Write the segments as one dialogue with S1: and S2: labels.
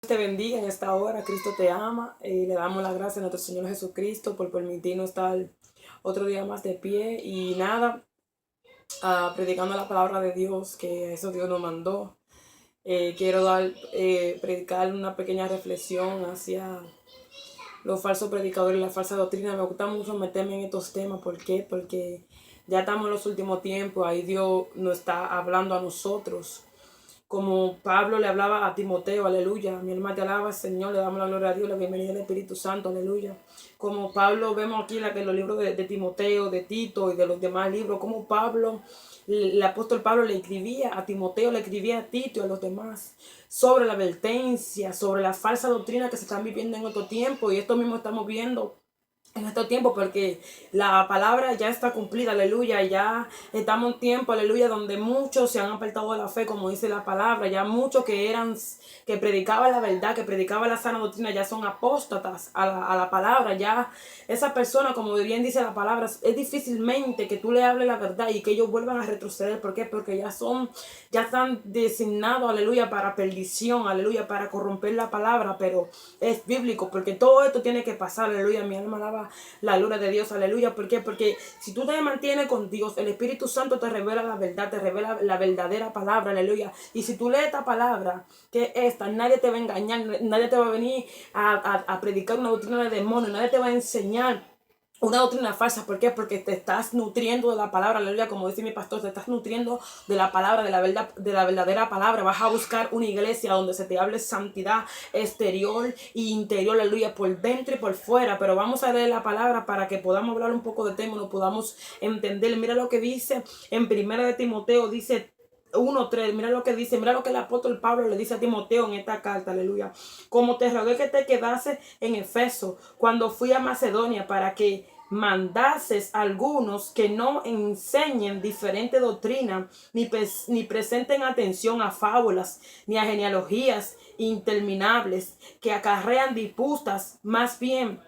S1: te bendiga en esta hora. Cristo te ama. Le damos la gracia a nuestro Señor Jesucristo por permitirnos estar otro día más de pie. Y nada, predicando la palabra de Dios, que eso Dios nos mandó. Quiero predicar una pequeña reflexión hacia los falsos predicadores y la falsa doctrina. Me gusta mucho meterme en estos temas. ¿Por qué? Porque ya estamos en los últimos tiempos. Ahí Dios nos está hablando a nosotros. Como Pablo le hablaba a Timoteo, aleluya. Mi alma te alaba, Señor, le damos la gloria a Dios, la bienvenida al Espíritu Santo, aleluya. Como Pablo, vemos aquí en los libros de Timoteo, de Tito y de los demás libros, como Pablo, el apóstol Pablo le escribía a Timoteo, le escribía a Tito y a los demás sobre la advertencia, sobre la falsa doctrina que se están viviendo en otro tiempo. Y esto mismo estamos viendo en estos tiempos, porque la palabra ya está cumplida, aleluya. Ya estamos en un tiempo, aleluya, donde muchos se han apartado de la fe, como dice la palabra. Ya muchos que predicaban la verdad, que predicaban la sana doctrina, ya son apóstatas a la palabra. Ya esa persona, como bien dice la palabra, es difícilmente que tú le hables la verdad y que ellos vuelvan a retroceder. ¿Por qué? Porque ya están designados, aleluya, para perdición, aleluya, para corromper la palabra. Pero es bíblico, porque todo esto tiene que pasar, aleluya. Mi alma alaba la gloria de Dios, aleluya. ¿Por qué? Porque si tú te mantienes con Dios, el Espíritu Santo te revela la verdad, te revela la verdadera palabra, aleluya. Y si tú lees esta palabra, que esta, nadie te va a engañar, nadie te va a venir a predicar una doctrina de demonio, nadie te va a enseñar una doctrina falsa. ¿Por qué? Porque te estás nutriendo de la palabra, aleluya. Como dice mi pastor, te estás nutriendo de la palabra, de la verdad, de la verdadera palabra. Vas a buscar una iglesia donde se te hable santidad exterior e interior, aleluya, por dentro y por fuera. Pero vamos a leer la palabra para que podamos hablar un poco de tema, no podamos entender. Mira lo que dice en Primera de Timoteo, dice 1:3, mira lo que dice, mira lo que el apóstol Pablo le dice a Timoteo en esta carta, aleluya. Como te rogué que te quedase en Efeso cuando fui a Macedonia, para que mandases a algunos que no enseñen diferente doctrina, ni presenten atención a fábulas, ni a genealogías interminables, que acarrean disputas, más bien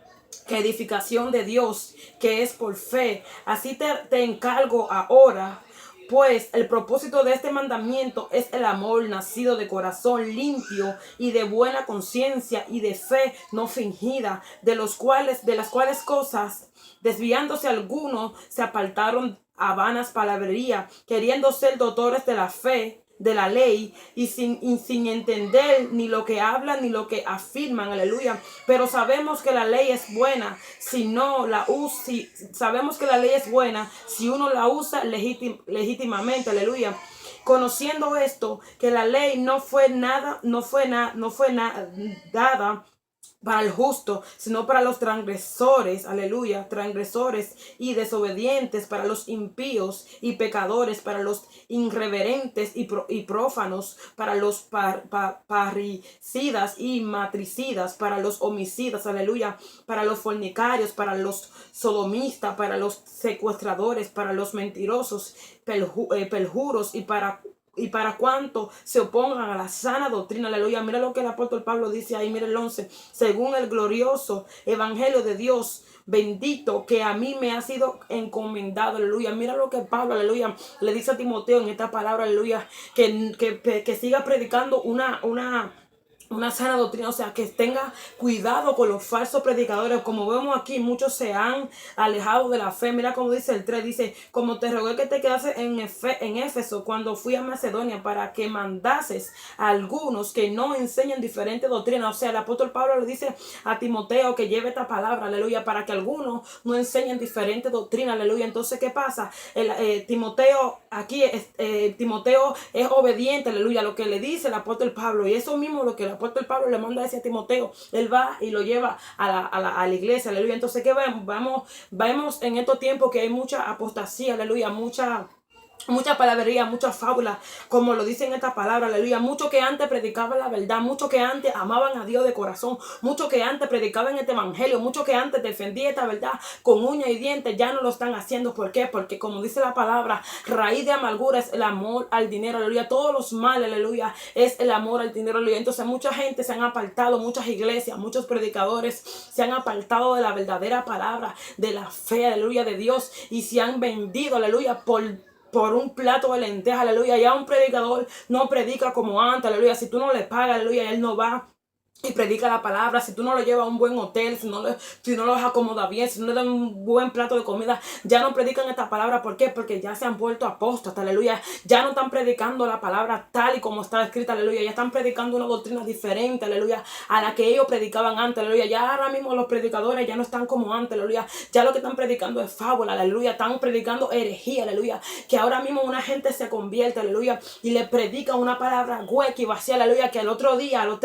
S1: que edificación de Dios, que es por fe. Así te encargo ahora, pues el propósito de este mandamiento es el amor nacido de corazón limpio y de buena conciencia y de fe no fingida, de las cuales cosas, desviándose algunos, se apartaron a vanas palabrerías, queriendo ser doctores de la fe, de la ley, y sin entender ni lo que hablan ni lo que afirman, aleluya. Pero sabemos que la ley es buena si no la usa, sabemos que la ley es buena si uno la usa legítimamente, aleluya. Conociendo esto, que la ley no fue dada para el justo, sino para los transgresores, aleluya, transgresores y desobedientes, para los impíos y pecadores, para los irreverentes y prófanos, para los parricidas y matricidas, para los homicidas, aleluya, para los fornicarios, para los sodomistas, para los secuestradores, para los mentirosos, perjuros y para cuanto se opongan a la sana doctrina, aleluya. Mira lo que el apóstol Pablo dice ahí, mira el 11, según el glorioso evangelio de Dios bendito que a mí me ha sido encomendado, aleluya. Mira lo que Pablo, aleluya, le dice a Timoteo en esta palabra, aleluya, que siga predicando una sana doctrina, o sea, que tenga cuidado con los falsos predicadores. Como vemos aquí, muchos se han alejado de la fe. Mira como dice el 3, dice, como te rogué que te quedases en Éfeso cuando fui a Macedonia, para que mandases a algunos que no enseñen diferente doctrina. O sea, el apóstol Pablo le dice a Timoteo que lleve esta palabra, aleluya, para que algunos no enseñen diferente doctrina, aleluya. Entonces, ¿qué pasa? Timoteo es obediente, aleluya, a lo que le dice el apóstol Pablo, y eso mismo lo que el apóstol Pablo le manda a decir a Timoteo, él va y lo lleva a la iglesia, aleluya. Entonces, ¿qué vemos en estos tiempos? Que hay mucha apostasía, aleluya, mucha palabrería, mucha fábula, como lo dice en esta palabra, aleluya. Muchos que antes predicaban la verdad, muchos que antes amaban a Dios de corazón, muchos que antes predicaban este evangelio, muchos que antes defendían esta verdad con uñas y dientes, ya no lo están haciendo. ¿Por qué? Porque como dice la palabra, raíz de amargura es el amor al dinero, aleluya. Todos los males, aleluya, es el amor al dinero, aleluya. Entonces mucha gente se han apartado, muchas iglesias, muchos predicadores se han apartado de la verdadera palabra, de la fe, aleluya, de Dios, y se han vendido, aleluya, por un plato de lentejas, aleluya. Ya un predicador no predica como antes, aleluya. Si tú no le pagas, aleluya, él no va y predica la palabra, si tú no lo llevas a un buen hotel, si no los acomoda bien, si no le dan un buen plato de comida, ya no predican esta palabra. ¿Por qué? Porque ya se han vuelto apóstatas, aleluya. Ya no están predicando la palabra tal y como está escrita, aleluya. Ya están predicando una doctrina diferente, aleluya, a la que ellos predicaban antes, aleluya. Ya ahora mismo los predicadores ya no están como antes, aleluya. Ya lo que están predicando es fábula, aleluya. Están predicando herejía, aleluya. Que ahora mismo una gente se convierte, aleluya, y le predica una palabra hueca y vacía, aleluya, que al otro día, a los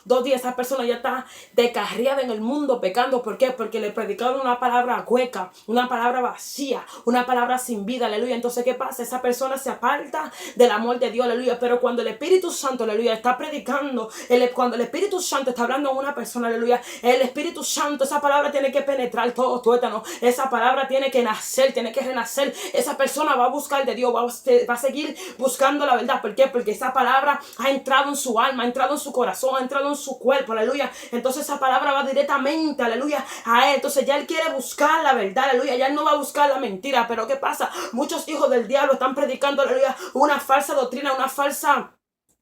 S1: 2 días, esa persona ya está descarriada en el mundo pecando. ¿Por qué? Porque le predicaron una palabra hueca, una palabra vacía, una palabra sin vida, aleluya. Entonces, ¿qué pasa? Esa persona se aparta del amor de Dios, aleluya. Pero cuando el Espíritu Santo, aleluya, está predicando, cuando el Espíritu Santo está hablando a una persona, aleluya, el Espíritu Santo, esa palabra tiene que penetrar todo tuétano, esa palabra tiene que nacer, tiene que renacer. Esa persona va a buscar de Dios, va a seguir buscando la verdad. ¿Por qué? Porque esa palabra ha entrado en su alma, ha entrado en su corazón, ha entrado en su cuerpo, aleluya. Entonces esa palabra va directamente, aleluya, a él. Entonces ya él quiere buscar la verdad, aleluya. Ya él no va a buscar la mentira. Pero ¿qué pasa? Muchos hijos del diablo están predicando, aleluya, una falsa doctrina, una falsa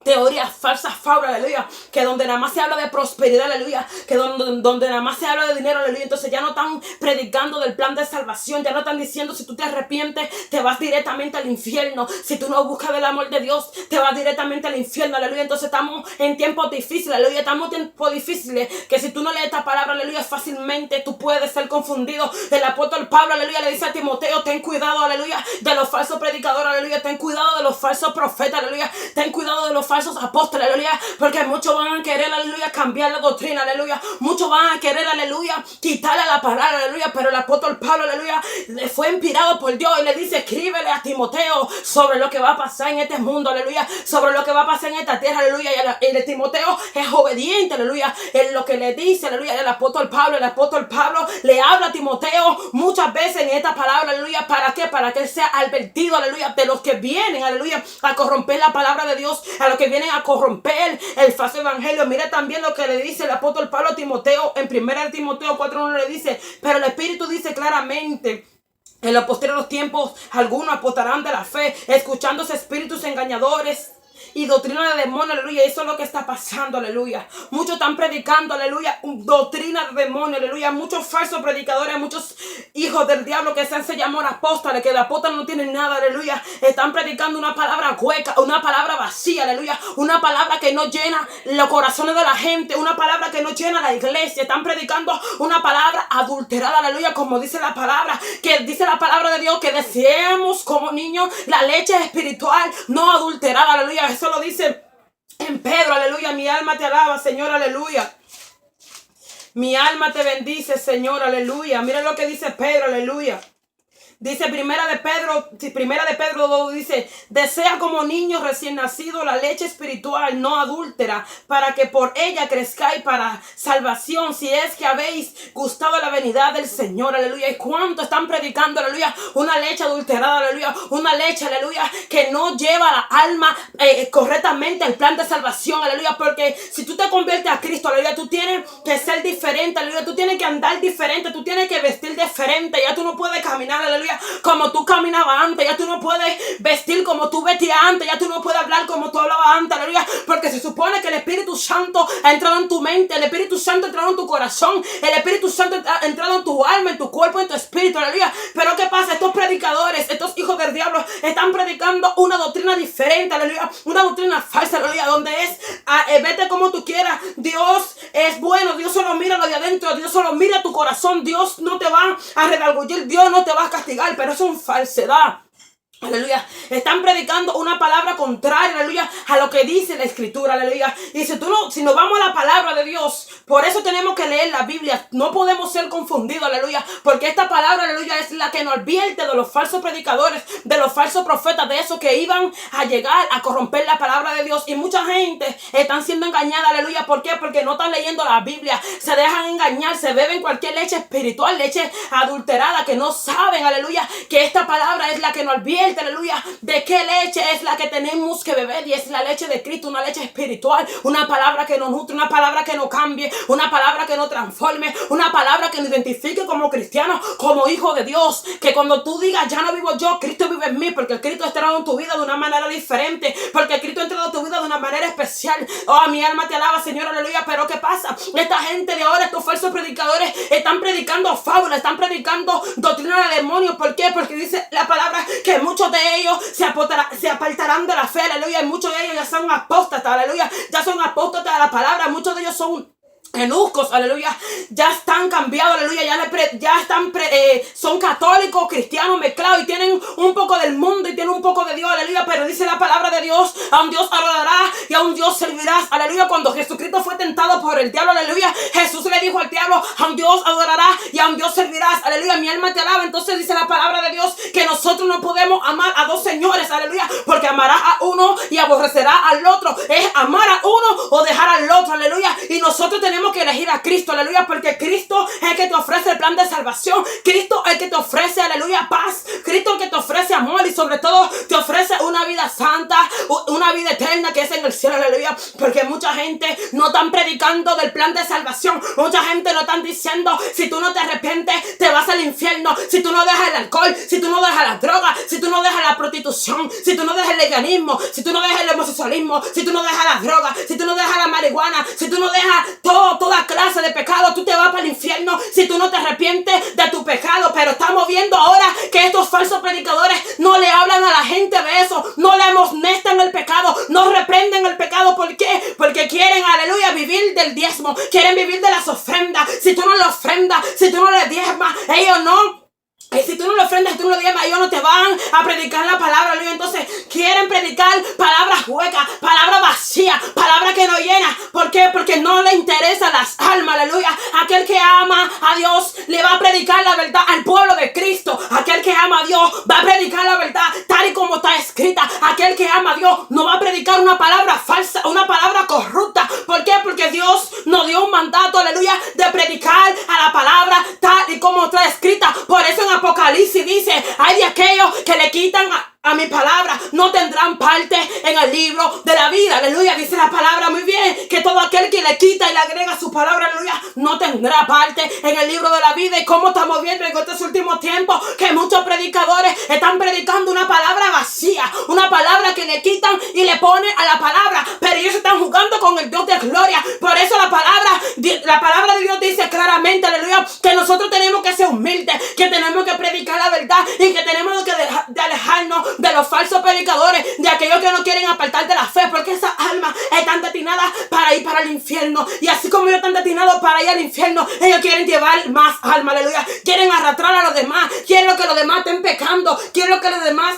S1: teorías falsas, fábulas, aleluya, que donde nada más se habla de prosperidad, aleluya, que donde nada más se habla de dinero, aleluya. Entonces ya no están predicando del plan de salvación, ya no están diciendo si tú te arrepientes, te vas directamente al infierno, si tú no buscas del amor de Dios, te vas directamente al infierno, aleluya. Entonces estamos en tiempos difíciles, aleluya, estamos en tiempos difíciles, que si tú no lees esta palabra, aleluya, fácilmente tú puedes ser confundido. El apóstol Pablo, aleluya, le dice a Timoteo, ten cuidado, aleluya, de los falsos predicadores, aleluya, ten cuidado de los falsos profetas, aleluya, ten cuidado de los falsos apóstoles, aleluya, porque muchos van a querer, aleluya, cambiar la doctrina, aleluya, muchos van a querer, aleluya, quitarle la palabra, aleluya. Pero el apóstol Pablo, aleluya, le fue inspirado por Dios y le dice, escríbele a Timoteo sobre lo que va a pasar en este mundo, aleluya, sobre lo que va a pasar en esta tierra, aleluya. Y el Timoteo es obediente, aleluya, en lo que le dice, aleluya, el apóstol Pablo le habla a Timoteo muchas veces en esta palabra, aleluya. ¿Para qué? Para que él sea advertido, aleluya, de los que vienen, aleluya, a corromper la palabra de Dios, a los que vienen a corromper el falso evangelio. Mira también lo que le dice el apóstol Pablo a Timoteo en 1 Timoteo 4:1, le dice, pero el Espíritu dice claramente, en los posteriores tiempos algunos apostarán de la fe, escuchándose espíritus engañadores y doctrina de demonios, aleluya. Eso es lo que está pasando, aleluya. Muchos están predicando, aleluya, doctrina de demonios, aleluya. Muchos falsos predicadores, muchos hijos del diablo que se llaman apóstoles, que de apóstoles no tienen nada, aleluya. Están predicando una palabra hueca, una palabra vacía, aleluya. Una palabra que no llena los corazones de la gente, una palabra que no llena la iglesia. Están predicando una palabra adulterada, aleluya, como dice la palabra, que dice la palabra de Dios, que deseemos como niños la leche espiritual no adulterada, aleluya. Eso lo dice en Pedro, aleluya. Mi alma te alaba, Señor, aleluya. Mi alma te bendice, Señor, aleluya. Mira lo que dice Pedro, aleluya. Dice primera de Pedro 2, dice, desea como niños recién nacidos la leche espiritual no adúltera, para que por ella crezcáis para salvación, si es que habéis gustado la venida del Señor, aleluya. ¿Y cuánto están predicando, aleluya? Una leche adulterada, aleluya. Una leche, aleluya, que no lleva a la alma correctamente al plan de salvación, aleluya. Porque si tú te conviertes a Cristo, aleluya, tú tienes que ser diferente, aleluya. Tú tienes que andar diferente, tú tienes que vestir diferente. Ya tú no puedes caminar, aleluya, como tú caminabas antes. Ya tú no puedes vestir como tú vestías antes. Ya tú no puedes hablar como tú hablabas antes, aleluya. Porque se supone que el Espíritu Santo ha entrado en tu mente, el Espíritu Santo ha entrado en tu corazón, el Espíritu Santo ha entrado en tu alma, en tu cuerpo, en tu espíritu, aleluya. Pero ¿qué pasa? Estos predicadores, estos hijos del diablo están predicando una doctrina diferente, aleluya. Una doctrina falsa, aleluya, donde es vete como tú quieras. Dios es bueno, Dios solo mira lo de adentro, Dios solo mira tu corazón. Dios no te va a redarguir, Dios no te va a castigar. Pero eso es falsedad. Aleluya. Están predicando una palabra contraria, aleluya, a lo que dice la escritura, aleluya. Y si nos vamos a la palabra de Dios, por eso tenemos que leer la Biblia. No podemos ser confundidos, aleluya, porque esta palabra, aleluya, es la que nos advierte de los falsos predicadores, de los falsos profetas, de esos que iban a llegar a corromper la palabra de Dios. Y mucha gente están siendo engañada, aleluya. ¿Por qué? Porque no están leyendo la Biblia, se dejan engañar, se beben cualquier leche espiritual, leche adulterada, que no saben, aleluya, que esta palabra es la que nos advierte, aleluya, de qué leche es la que tenemos que beber, y es la leche de Cristo, una leche espiritual, una palabra que nos nutre, una palabra que nos cambie, una palabra que nos transforme, una palabra que nos identifique como cristianos, como hijo de Dios. Que cuando tú digas, ya no vivo yo, Cristo vive en mí, porque Cristo ha entrado en tu vida de una manera diferente, porque Cristo ha entrado en tu vida de una manera especial. Oh, mi alma te alaba, Señor, aleluya. Pero ¿qué pasa? Esta gente de ahora, estos falsos predicadores, están predicando fábulas, están predicando doctrina de demonios. ¿Por qué? Porque dice la palabra que muchos de ellos se apartarán de la fe, aleluya. Y muchos de ellos ya son apóstatas, aleluya. Ya son apóstatas de la palabra. Muchos de ellos son eunucos, aleluya, ya están cambiados, aleluya, son católicos, cristianos mezclados y tienen un poco del mundo y tienen un poco de Dios, aleluya, pero dice la palabra de Dios, a un Dios adorarás y a un Dios servirás, aleluya. Cuando Jesucristo fue tentado por el diablo, aleluya, Jesús le dijo al diablo, a un Dios adorarás y a un Dios servirás, aleluya, mi alma te alaba. Entonces dice la palabra de Dios que nosotros no podemos amar a dos señores, aleluya, porque amarás a uno y aborrecerás al otro. Es amar a uno o dejar al otro, aleluya, y nosotros tenemos que elegir a Cristo, aleluya, porque Cristo es el que te ofrece el plan de salvación. Cristo es el que te ofrece, aleluya, paz. Cristo es el que te ofrece amor y sobre todo te ofrece una vida santa, una vida eterna que es en el cielo, aleluya, porque mucha gente no están predicando del plan de salvación. Mucha gente no están diciendo, si tú no te arrepientes te vas al infierno, si tú no dejas el alcohol, si tú no dejas la droga, si tú no dejas la prostitución, si tú no dejas el lesbianismo, si tú no dejas el homosexualismo, si tú no dejas la droga, si tú no dejas la marihuana, si tú no dejas toda clase de pecado, tú te vas para el infierno si tú no te arrepientes de tu pecado. Pero estamos viendo ahora que estos falsos predicadores no le hablan a la gente de eso, no le amonestan el pecado, no reprenden el pecado. ¿Por qué? Porque quieren, aleluya, vivir del diezmo, quieren vivir de las ofrendas. Si tú no le ofrendas, si tú no le diezmas, ellos no. Y si tú no le ofrendas, tú no le diezmas, ellos no te van a predicar la palabra, aleluya. Entonces quieren predicar palabras huecas, palabras vacías, palabras que no llenan. ¿Por qué? Porque no le interesan las almas, aleluya. Aquel que ama a Dios le va a predicar la verdad al pueblo de Cristo. Aquel que ama a Dios va a predicar la verdad tal y como está escrita. Aquel que ama a Dios no va a predicar una palabra falsa, una palabra corrupta. ¿Por qué? Porque Dios nos dio un mandato, aleluya, de predicar a la palabra tal y como está escrita. Por eso en Apocalipsis dice, hay de aquellos que le quitan a mi palabra, no tendrán parte en el libro de la vida, aleluya. Dice la palabra muy bien, que todo aquel que le quita y le agrega su palabra, aleluya, no tendrá parte en el libro de la vida. Y como estamos viendo en estos últimos tiempos, que muchos predicadores están predicando una palabra vacía, una palabra que le quitan y le ponen a la palabra, pero ellos están jugando con el Dios de gloria. Por eso la palabra de Dios dice claramente, aleluya, que nosotros tenemos que ser humildes, que tenemos que predicar la verdad y que tenemos que de alejarnos de los falsos predicadores, de aquellos que no quieren apartar de la fe, porque esas almas están destinadas para ir para el infierno. Y así como ellos están destinados para ir al infierno, ellos quieren llevar más almas, aleluya. Quieren arrastrar a los demás, quieren que los demás estén pecando, quieren que los demás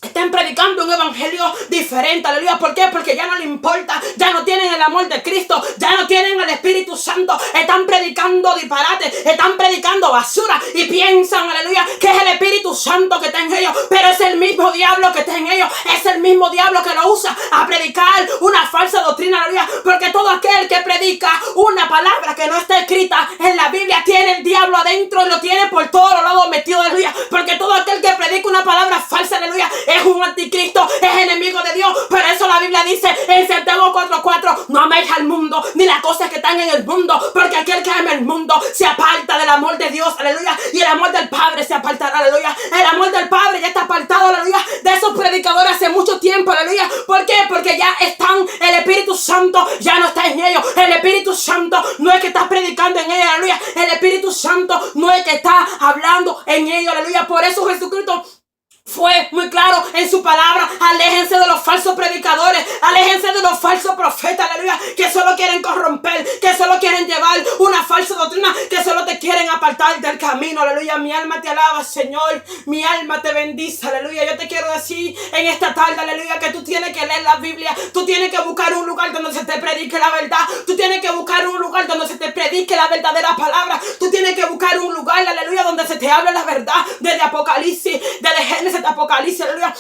S1: están predicando un evangelio diferente, aleluya. ¿Por qué? Porque ya no le importa, ya no tienen el amor de Cristo, ya no tienen el Espíritu Santo, están predicando disparate, están predicando basura y piensan, aleluya, que es el Espíritu Santo que está en ellos, pero es el mismo diablo que está en ellos, es el mismo diablo que lo usa a predicar una falsa doctrina, aleluya. Porque todo aquel que predica una palabra que no está escrita en la Biblia tiene el diablo adentro y lo tiene por todos los lados metido, aleluya. Porque todo aquel que predica una palabra falsa, aleluya, es un anticristo, es enemigo de Dios. Por eso la Biblia dice en Santiago 4:4, no améis al mundo ni las cosas que están en el mundo, porque aquel que ama el mundo se aparta del amor de Dios, aleluya, y el amor del Padre se apartará, aleluya. El amor del Padre ya está apartado, aleluya, de esos predicadores hace mucho tiempo, aleluya. ¿Por qué? Porque ya están, el Espíritu Santo ya no está en ellos. El Espíritu Santo no es que está predicando en ellos, aleluya. El Espíritu Santo no es que está hablando en ellos, aleluya. Por eso Jesucristo fue muy claro en su palabra: aléjense de los falsos predicadores, aléjense de los falsos profetas, aleluya, que solo quieren corromper, que solo quieren llevar una falsa doctrina, que solo te quieren apartar del camino, aleluya. Mi alma te alaba, Señor, mi alma te bendice, aleluya. Yo te quiero decir en esta tarde, aleluya, que tú tienes que leer la Biblia, tú tienes que buscar un lugar donde se te predique la verdad, tú tienes que buscar un lugar donde se te predique la verdadera palabra, tú tienes que buscar un lugar, aleluya, donde se te hable la verdad, desde Apocalipsis, desde Génesis, de Apocalipsis, aleluya,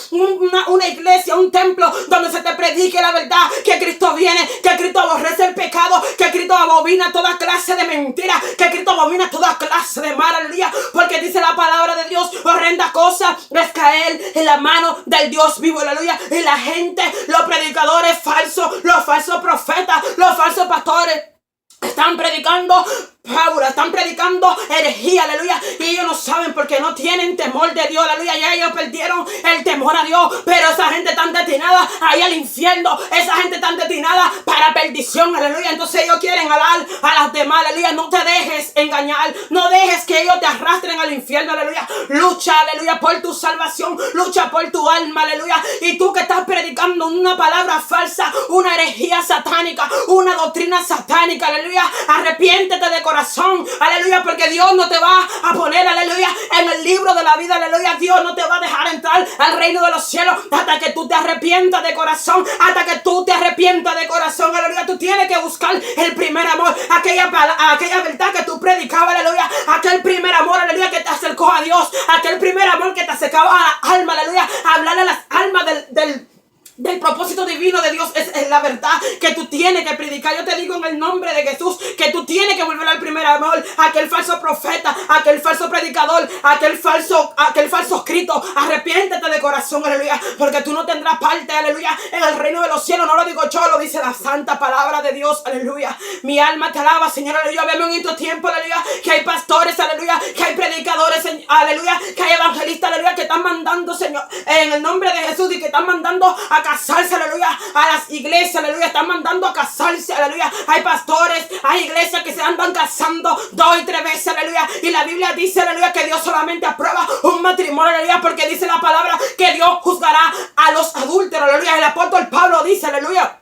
S1: una iglesia, un templo donde se te predique la verdad, que Cristo viene, que Cristo aborrece el pecado, que Cristo abomina toda clase de mentira, que Cristo abomina toda clase de mal, aleluya, porque dice la palabra de Dios: horrenda cosa es caer en la mano del Dios vivo, aleluya. Y la gente, los predicadores falsos, los falsos profetas, los falsos pastores, están predicando fábulas, están predicando herejía, aleluya, y ellos no saben porque no tienen temor de Dios, aleluya, ya ellos perdieron el temor a Dios, pero esa gente está destinada ahí al infierno, esa gente está destinada para perdición, aleluya. Entonces ellos quieren alar a las demás, aleluya. No te dejes engañar, no dejes que ellos te arrastren al infierno, aleluya. Lucha, aleluya, por tu salvación, lucha por tu alma, aleluya. Y tú que estás predicando una palabra falsa, una herejía satánica, una doctrina satánica, aleluya, arrepiéntete de corazón, aleluya, porque Dios no te va a poner, aleluya, en el libro de la vida, aleluya. Dios no te va a dejar entrar al reino de los cielos hasta que tú te arrepientas de corazón, hasta que tú te arrepientas de corazón, aleluya. Tú tienes que buscar el primer amor, aquella verdad que tú predicabas, aleluya, aquel primer amor, aleluya, que te acercó a Dios, aquel primer amor que te acercaba a la alma, aleluya, hablarle a las almas del propósito divino de Dios. Es la verdad que tú tienes que predicar. Yo te digo en el nombre de Jesús que tú tienes que volver al primer amor. Aquel falso profeta, aquel falso predicador, aquel falso escrito, arrepiéntete de corazón, aleluya, porque tú no tendrás parte, aleluya, en el reino de los cielos. No lo digo yo, lo dice la santa palabra de Dios, aleluya. Mi alma te alaba, Señor, aleluya. Vemos en estos tiempos, aleluya, que hay pastores, aleluya, que hay predicadores, aleluya, que hay evangelistas, aleluya, que están mandando, Señor, en el nombre de Jesús, y que están mandando a casarse, aleluya, a las iglesias, aleluya, están mandando a casarse, aleluya. Hay pastores, hay iglesias que se andan casando 2 y 3 veces, aleluya, y la Biblia dice, aleluya, que Dios solamente aprueba un matrimonio, aleluya, porque dice la palabra que Dios juzgará a los adúlteros, aleluya. El apóstol Pablo dice, aleluya,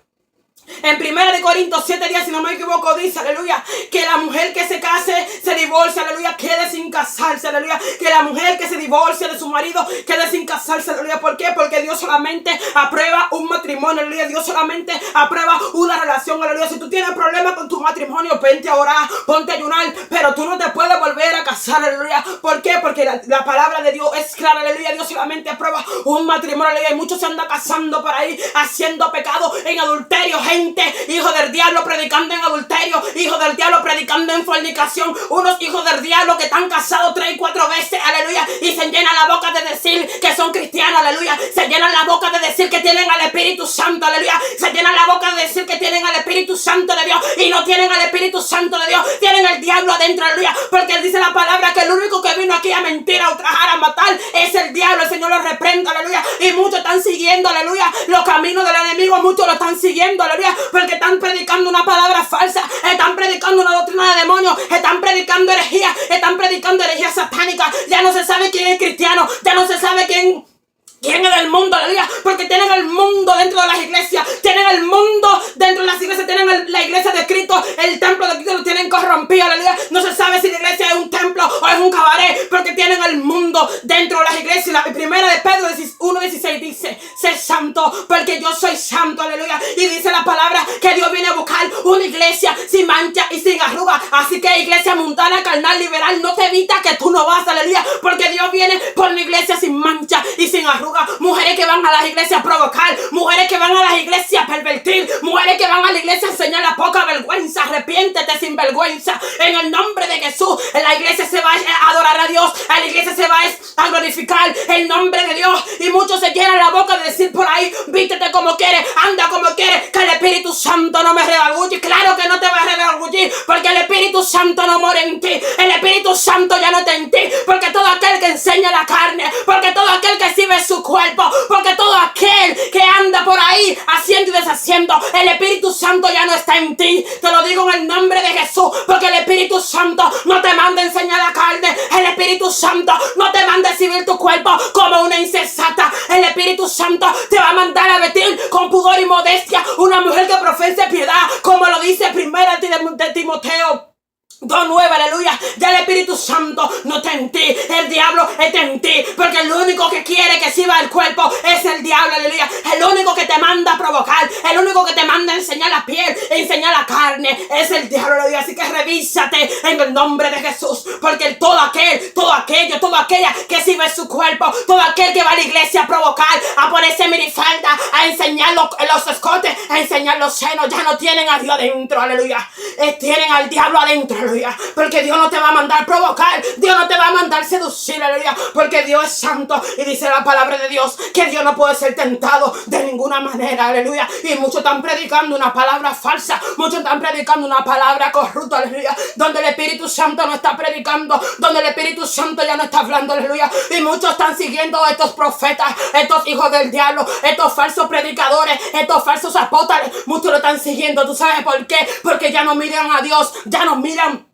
S1: en 1 Corintios 7:10, si no me equivoco, dice, aleluya, que la mujer que se case, se divorcia, aleluya, quede sin casarse, aleluya. Que la mujer que se divorcia de su marido, quede sin casarse, aleluya. ¿Por qué? Porque Dios solamente aprueba un matrimonio, aleluya. Dios solamente aprueba una relación, aleluya. Si tú tienes problemas con tu matrimonio, vente a orar, ponte a ayunar, pero tú no te puedes volver a casar, aleluya. ¿Por qué? Porque la palabra de Dios es clara, aleluya. Dios solamente aprueba un matrimonio, aleluya. Y muchos se andan casando por ahí, haciendo pecado en adulterio, hijo del diablo predicando en adulterio, hijo del diablo predicando en fornicación, unos hijos del diablo que están casados 3 y 4 veces, aleluya, y se llenan la boca de decir que son cristianos, aleluya, se llenan la boca de decir que tienen al Espíritu Santo, aleluya, se llenan la boca de decir que tienen al Espíritu Santo de Dios, y no tienen al Espíritu Santo de Dios, tienen el diablo adentro, aleluya, porque dice la palabra que el único que vino aquí a mentir, a ultrajar, a matar, es el diablo. El Señor lo reprenda, aleluya, y muchos están siguiendo, aleluya, los caminos del enemigo, muchos lo están siguiendo, aleluya, porque están predicando una palabra falsa, están predicando una doctrina de demonios, están predicando herejía satánica. Ya no se sabe quién es cristiano, ya no se sabe quién es del mundo, aleluya, porque tienen el mundo dentro de las iglesias, tienen el mundo dentro de las iglesias, tienen la iglesia de Cristo, el templo de Cristo lo tienen corrompido, aleluya. No se sabe si la iglesia es un templo o es un cabaret, porque tienen el mundo dentro de las iglesias. La primera de Pedro 1:16 dice, sé santo porque yo soy santo, aleluya. Y dice la palabra que Dios viene a buscar una iglesia sin mancha y sin arruga. Así que iglesia mundana, carnal, liberal, no te evita que tú no vas, aleluya, porque Dios viene por una iglesia sin mancha y sin arruga. Mujeres que van a las iglesias a provocar, mujeres que van a las iglesias a pervertir, mujeres que van a la iglesia a enseñar la poca vergüenza. Arrepiéntete sin vergüenza en el nombre de Jesús. En la iglesia se va a adorar a Dios, en la iglesia se va a glorificar el nombre de Dios. Y muchos se llenan la boca de decir por ahí, vístete como quieres, anda como quieres, que el Espíritu Santo no me redarguye. Claro que no te va a redarguir, porque el Espíritu Santo no mora en ti, el Espíritu Santo ya no está en ti, porque todo aquel que enseña la carne, porque todo aquel que sirve su cuerpo, porque todo aquel que anda por ahí haciendo y deshaciendo, el Espíritu Santo ya no está en ti. Te lo digo en el nombre de Jesús, porque el Espíritu Santo no te manda a enseñar la carne, el Espíritu Santo no te manda a exhibir tu cuerpo como una insensata, el Espíritu Santo te va a mandar a vestir con pudor y modestia, una mujer que profese piedad, como lo dice 1 de Timoteo 2:9, aleluya. Ya el Espíritu Santo no está en ti, el diablo está en ti, porque el único que quiere que sirva el cuerpo es el diablo, aleluya. El único que te manda a provocar, el único que te manda a enseñar la piel, enseñar la carne, es el diablo, aleluya. Así que revísate en el nombre de Jesús, porque todo aquella que sirve su cuerpo, todo aquel que va a la iglesia a provocar, a ponerse minifalda, a enseñar los escotes, a enseñar los senos, ya no tienen a Dios adentro, aleluya. Tienen al diablo adentro, aleluya, porque Dios no te va a mandar provocar, Dios no te va a mandar seducir, aleluya, porque Dios es santo y dice la palabra de Dios que Dios no puede ser tentado de ninguna manera, aleluya, y muchos están predicando una palabra falsa, muchos están predicando una palabra corrupta, aleluya, donde el Espíritu Santo no está predicando, donde el Espíritu Santo ya no está hablando, aleluya, y muchos están siguiendo a estos profetas, estos hijos del diablo, estos falsos predicadores, estos falsos apóstoles, muchos lo están siguiendo. ¿Tú sabes por qué? Porque ya no miran a Dios, ya no miran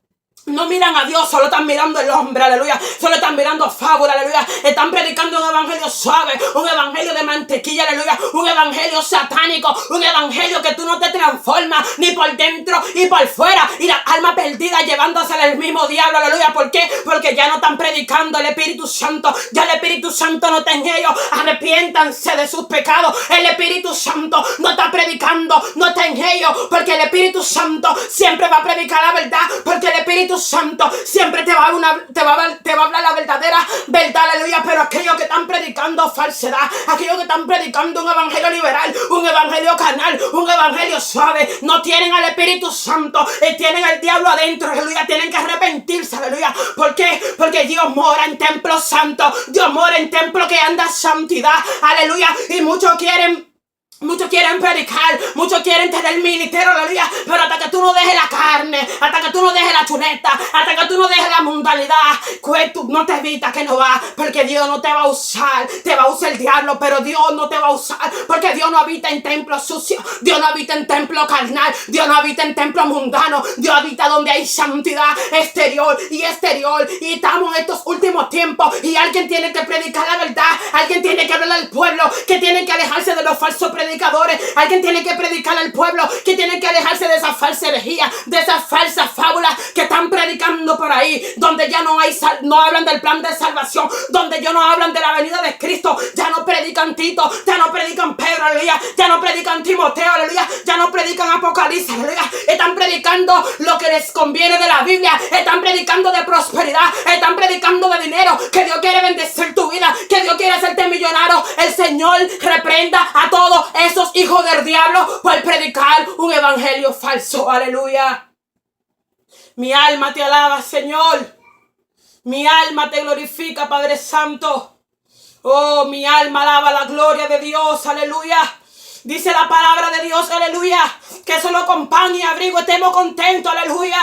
S1: a Dios, solo están mirando el hombre, aleluya, solo están mirando fábula, aleluya, están predicando un evangelio suave, un evangelio de mantequilla, aleluya, un evangelio satánico, un evangelio que tú no te transformas ni por dentro y por fuera, y la alma perdida llevándose el mismo diablo, aleluya. ¿Por qué? Porque ya no están predicando el Espíritu Santo, ya el Espíritu Santo no está en ellos. Arrepiéntanse de sus pecados, el Espíritu Santo no está predicando, no está en ellos, porque el Espíritu Santo siempre va a predicar la verdad, porque el Espíritu Santo siempre te va a hablar la verdadera verdad, aleluya. Pero aquellos que están predicando falsedad, aquellos que están predicando un evangelio liberal, un evangelio carnal, un evangelio suave, no tienen al Espíritu Santo, tienen al diablo adentro, aleluya. Tienen que arrepentirse, aleluya. ¿Por qué? Porque Dios mora en templo santo, Dios mora en templo que anda santidad, aleluya. Y muchos quieren predicar, muchos quieren tener ministerio, aleluya, pero hasta que tú no dejes la carne, hasta que tú no dejes la chuleta, hasta que tú no dejes la mundanidad, tú no te evitas que no va, porque Dios no te va a usar, te va a usar el diablo, pero Dios no te va a usar, porque Dios no habita en templo sucio, Dios no habita en templo carnal, Dios no habita en templo mundano, Dios habita donde hay santidad exterior, y estamos en estos últimos tiempos, y alguien tiene que predicar la verdad, alguien tiene que hablar al pueblo, que tiene que alejarse de los falsos predicadores, alguien tiene que predicar al pueblo, que tiene que alejarse de esa falsa herejía, de esas falsas fábulas que están predicando por ahí, donde ya no hablan del plan de salvación, donde ya no hablan de la venida de Cristo, ya no predican Tito, ya no predican Pedro, aleluya, ya no predican Timoteo, aleluya, ya no predican Apocalipsis, aleluya, están predicando lo que les conviene de la Biblia, están predicando de prosperidad, están predicando de dinero, que Dios quiere bendecir tu vida, que Dios quiere hacerte millonario. El Señor reprenda a todos esos hijos del diablo por predicar un evangelio falso, aleluya. Mi alma te alaba, Señor, mi alma te glorifica, Padre Santo. Oh, mi alma alaba la gloria de Dios, aleluya. Dice la palabra de Dios, aleluya, que solo con pan y abrigo estemos contentos, aleluya.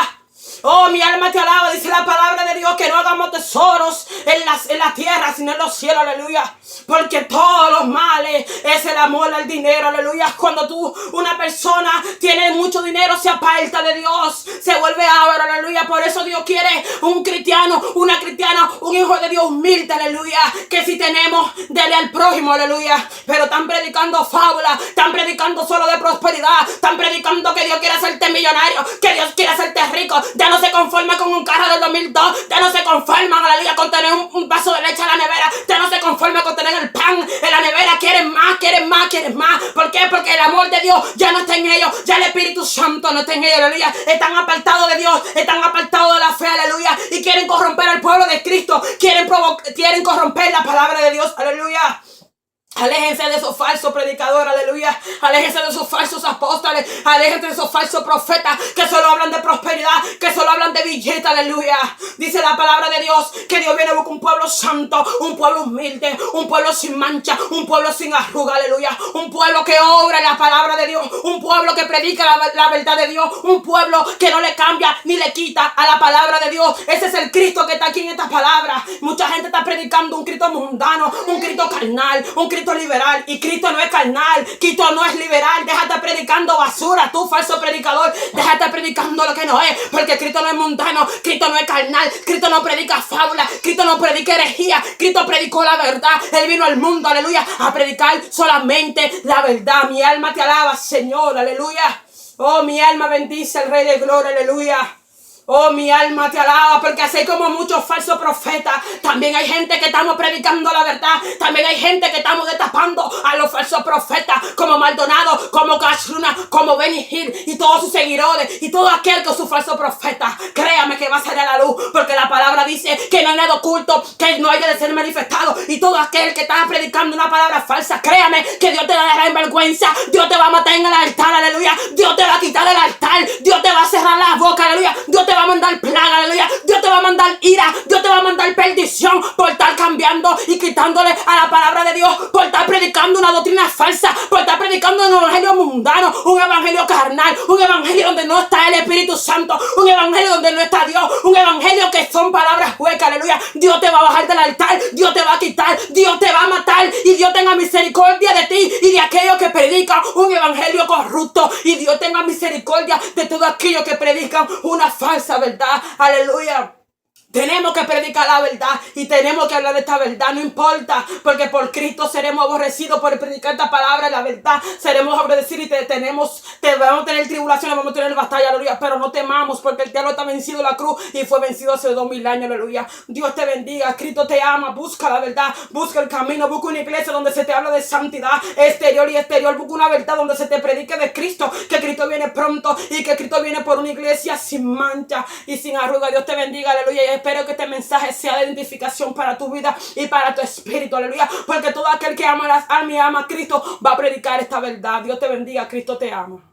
S1: Oh, mi alma te alaba, dice la palabra de Dios, que no hagamos tesoros en la tierra, sino en los cielos, aleluya. Porque todos los males es el amor al dinero, aleluya. Cuando una persona tiene mucho dinero, se aparta de Dios, se vuelve ávaro, aleluya. Por eso Dios quiere un cristiano, una cristiana, un hijo de Dios humilde, aleluya. Que si tenemos, dele al prójimo, aleluya. Pero están predicando fábulas, están predicando solo de prosperidad, están predicando que Dios quiere hacerte millonario, que Dios quiere hacerte rico. Ya no se conforma con un carro del 2002, ya no se conforman, aleluya, con tener un vaso de leche en la nevera, ya no se conforma con tener el pan en la nevera, quieren más, quieren más, quieren más. ¿Por qué? Porque el amor de Dios ya no está en ellos, ya el Espíritu Santo no está en ellos, aleluya. Están apartados de Dios, están apartados de la fe, aleluya, y quieren corromper al pueblo de Cristo, quieren corromper la palabra de Dios, aleluya. Aléjense de esos falsos predicadores, aleluya. Aléjense de esos falsos apóstoles. Aléjense de esos falsos profetas que solo hablan de prosperidad, que solo hablan de billete, aleluya. Dice la palabra de Dios que Dios viene a buscar un pueblo santo, un pueblo humilde, un pueblo sin mancha, un pueblo sin arruga, aleluya. Un pueblo que obra la palabra de Dios, un pueblo que predica la verdad de Dios, un pueblo que no le cambia ni le quita a la palabra de Dios. Ese es el Cristo que está aquí en estas palabras. Mucha gente está predicando un Cristo mundano, un Cristo carnal, un Cristo liberal, y Cristo no es carnal, Cristo no es liberal. Déjate predicando basura, tú falso predicador, déjate predicando lo que no es, porque Cristo no es mundano, Cristo no es carnal, Cristo no predica fábula, Cristo no predica herejía, Cristo predicó la verdad. Él vino al mundo, aleluya, a predicar solamente la verdad. Mi alma te alaba, Señor, aleluya. Oh, mi alma bendice al Rey de Gloria, aleluya. Oh, mi alma te alaba, porque así como muchos falsos profetas, también hay gente que estamos predicando la verdad. También hay gente que estamos destapando a los falsos profetas, como Maldonado, como Cash Luna, como Benny Hill y todos sus seguidores y todo aquel que es su falso profeta. Créame que va a salir a la luz, porque la palabra dice que no hay nada oculto, que no haya de ser manifestado. Y todo aquel que está predicando una palabra falsa, créame que Dios te va a dejar en vergüenza, Dios te va a matar en el altar, aleluya, Dios te va a quitar del altar, Dios te va a cerrar la boca, aleluya, Dios te va a mandar plaga, aleluya, Dios te va a mandar ira, Dios te va a mandar perdición por estar cambiando y quitándole a la palabra de Dios, por estar predicando una doctrina falsa, por estar predicando un evangelio mundano, un evangelio carnal, un evangelio donde no está el Espíritu Santo, un evangelio donde no está Dios, un evangelio que son palabras huecas, aleluya. Dios te va a bajar del altar, Dios te va a quitar, Dios te va a matar, y Dios tenga misericordia de ti y de aquellos que predican un evangelio corrupto, y Dios tenga misericordia de todos aquellos que predican una falsa verdad, aleluya. Tenemos que predicar la verdad y tenemos que hablar de esta verdad, no importa, porque por Cristo seremos aborrecidos por predicar esta palabra, la verdad, seremos aborrecidos y vamos a tener tribulaciones, vamos a tener batalla, aleluya, pero no temamos, porque el diablo está vencido en la cruz y fue vencido hace 2000 años, aleluya. Dios te bendiga, Cristo te ama, busca la verdad, busca el camino, busca una iglesia donde se te habla de santidad exterior y exterior, busca una verdad donde se te predique de Cristo, que Cristo viene pronto y que Cristo viene por una iglesia sin mancha y sin arruga. Dios te bendiga, aleluya, y espero que este mensaje sea de identificación para tu vida y para tu espíritu, aleluya, porque todo aquel que ama las almas y ama a Cristo va a predicar esta verdad. Dios te bendiga, Cristo te ama.